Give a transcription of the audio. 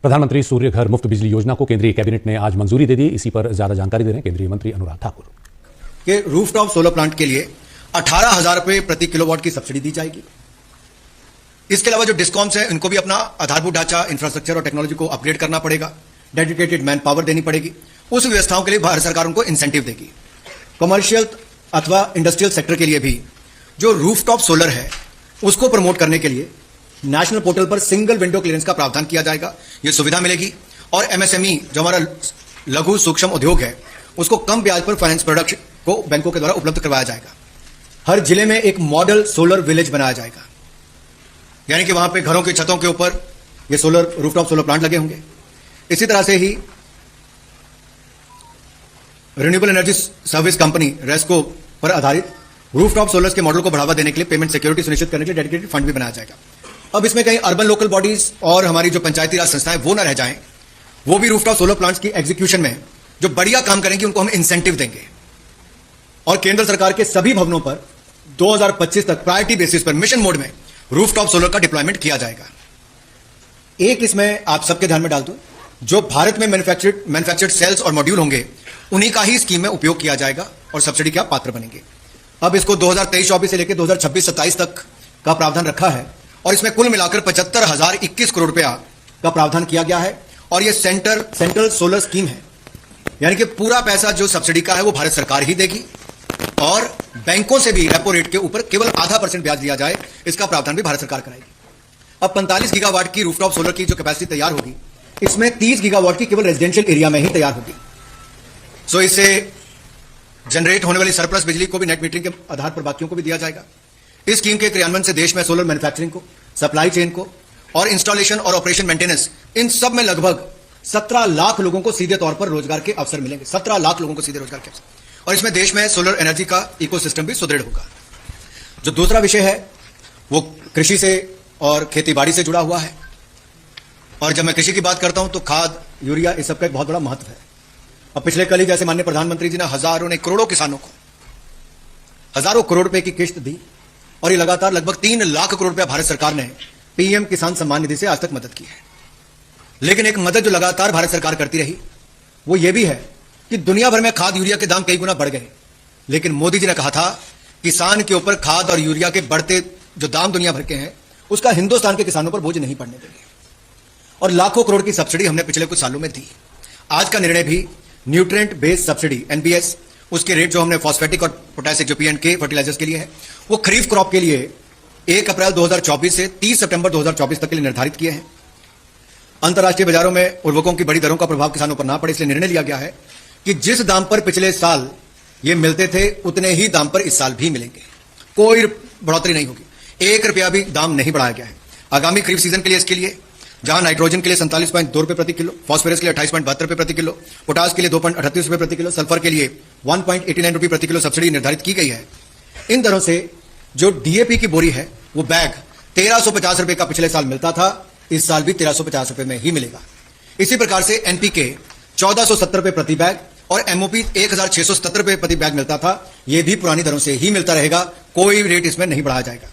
प्रधानमंत्री सूर्य घर मुफ्त बिजली योजना को केंद्रीय कैबिनेट ने आज मंजूरी दे दी। इसी पर ज्यादा जानकारी दे रहे हैं केंद्रीय मंत्री अनुराग ठाकुर। कि रूफटॉप सोलर प्लांट के लिए 18,000 रुपए प्रति किलोवाट की सब्सिडी दी जाएगी। इसके अलावा जो डिस्कॉम्स हैं इनको भी अपना आधारभूत ढांचा, इंफ्रास्ट्रक्चर और टेक्नोलॉजी को अपग्रेड करना पड़ेगा। डेडिकेटेड मैन पावर देनी पड़ेगी। उस व्यवस्थाओं के लिए भारत सरकार उनको इंसेंटिव देगी। कमर्शियल अथवा इंडस्ट्रियल सेक्टर के लिए भी जो रूफटॉप सोलर है उसको प्रमोट करने के लिए नेशनल पोर्टल पर सिंगल विंडो क्लियरेंस का प्रावधान किया जाएगा। यह सुविधा मिलेगी और एमएसएमई जो हमारा लघु सूक्ष्म उद्योग है उसको कम ब्याज पर फाइनेंस प्रोडक्ट को बैंकों के द्वारा उपलब्ध करवाया जाएगा। हर जिले में एक मॉडल सोलर विलेज बनाया जाएगा, यानी कि वहां पे घरों की छतों के ऊपर ये सोलर रूफटॉप सोलर प्लांट लगे होंगे। इसी तरह से ही रिन्यूएबल एनर्जी सर्विस कंपनी रेस्को पर आधारित रूफटॉप सोलर्स के मॉडल को बढ़ावा देने के लिए पेमेंट सिक्योरिटी सुनिश्चित करने के लिए डेडिकेटेड फंड भी बनाया जाएगा। अब इसमें कहीं अर्बन लोकल बॉडीज और हमारी जो पंचायती राज संस्थाएं वो ना रह जाएं, वो भी रूफटॉप सोलर प्लांट्स की एग्जीक्यूशन में जो बढ़िया काम करेंगे उनको हम इंसेंटिव देंगे। और केंद्र सरकार के सभी भवनों पर 2025 तक प्रायोरिटी बेसिस पर मिशन मोड में रूफटॉप सोलर का डिप्लॉयमेंट किया जाएगा। एक इसमें आप सबके ध्यान में डाल दूं, जो भारत में मैन्युफैक्चर्ड सेल्स और मॉड्यूल होंगे उन्हीं का ही स्कीम में उपयोग किया जाएगा और सब्सिडी के आप पात्र बनेंगे। अब इसको 2023-24 से लेकर 2026-27 तक का प्रावधान रखा है और इसमें कुल मिलाकर 75,021 करोड़ रुपया का प्रावधान किया गया है। और यह सेंट्रल सोलर स्कीम है, यानी कि पूरा पैसा जो सब्सिडी का है वो भारत सरकार ही देगी और बैंकों से भी रेपो रेट के ऊपर केवल 0.5% ब्याज लिया जाए, इसका प्रावधान भी भारत सरकार कराएगी। अब 45 गीगावाट की रूफटॉप सोलर की जो कैपेसिटी तैयार होगी, इसमें 30 गीगावाट की केवल रेजिडेंशियल एरिया में ही तैयार होगी। सो इससे जनरेट होने वाली सरप्लस बिजली को भी नेट मीटरिंग के आधार पर बाकियों को भी दिया जाएगा। इस स्कीम के क्रियान्वयन से देश में सोलर मैन्युफैक्चरिंग को, सप्लाई चेन को और इंस्टॉलेशन और ऑपरेशन मेंटेनेंस, इन सब में लगभग 17 लाख लोगों को सीधे तौर पर रोजगार के अवसर मिलेंगे। 17 लाख लोगों को सीधे रोजगार के अवसर। और इसमें देश में सोलर एनर्जी का इकोसिस्टम भी सुदृढ़ होगा। जो दूसरा विषय है वो कृषि से और खेती बाड़ी से जुड़ा हुआ है। और जब मैं कृषि की बात करता हूं तो खाद, यूरिया, इस सबका एक बहुत बड़ा महत्व है। अब पिछले कल ही जैसे माननीय प्रधानमंत्री जी ने हजारों ने करोड़ों किसानों को हजारों करोड़ रुपए की किश्त दी और ये लगातार लगभग 3 लाख करोड़ रुपया भारत सरकार ने पीएम किसान सम्मान निधि से आज तक मदद की है। लेकिन एक मदद जो लगातार भारत सरकार करती रही वो ये भी है कि दुनिया भर में खाद यूरिया के दाम कई गुना बढ़ गए, लेकिन मोदी जी ने कहा था किसान के ऊपर खाद और यूरिया के बढ़ते जो दाम दुनिया भर के हैं उसका हिंदुस्तान के किसानों पर बोझ नहीं पड़ने देंगे। और लाखों करोड़ की सब्सिडी हमने पिछले कुछ सालों में दी। आज का निर्णय भी न्यूट्रिएंट बेस्ड सब्सिडी एनबीएस, उसके रेट जो हमने फॉस्फेटिक और पोटेशिक जो पीएनके फर्टिलाइजर्स के लिए है वो खरीफ क्रॉप के लिए 1 अप्रैल 2024 से 30 सितंबर 2024 तक के लिए निर्धारित किए हैं। अंतर्राष्ट्रीय बाजारों में उर्वरकों की बड़ी दरों का प्रभाव किसानों पर ना पड़े, इसलिए निर्णय लिया गया है कि जिस दाम पर पिछले साल ये मिलते थे उतने ही दाम पर इस साल भी मिलेंगे। कोई बढ़ोतरी नहीं होगी, 1 रुपया भी दाम नहीं बढ़ाया गया है। आगामी खरीफ सीजन के लिए इसके लिए जहां नाइट्रोजन के लिए 47.2 रुपए प्रति किलो, फास्फोरस के लिए 28.72 रुपए प्रति किलो, पोटास के लिए 2.38 रुपए प्रति किलो, सल्फर के लिए 1.89 रुपए प्रति किलो सब्सिडी निर्धारित की गई है। इन दरों से जो डीएपी की बोरी है वो बैग 1350 रुपए का पिछले साल मिलता था, इस साल भी 1350 रुपए में ही मिलेगा। इसी प्रकार से एनपीके 1470 रुपए प्रति बैग और एमओपी 1670 रुपए प्रति बैग मिलता था, यह भी पुरानी दरों से ही मिलता रहेगा। कोई रेट इसमें नहीं बढ़ाया जाएगा।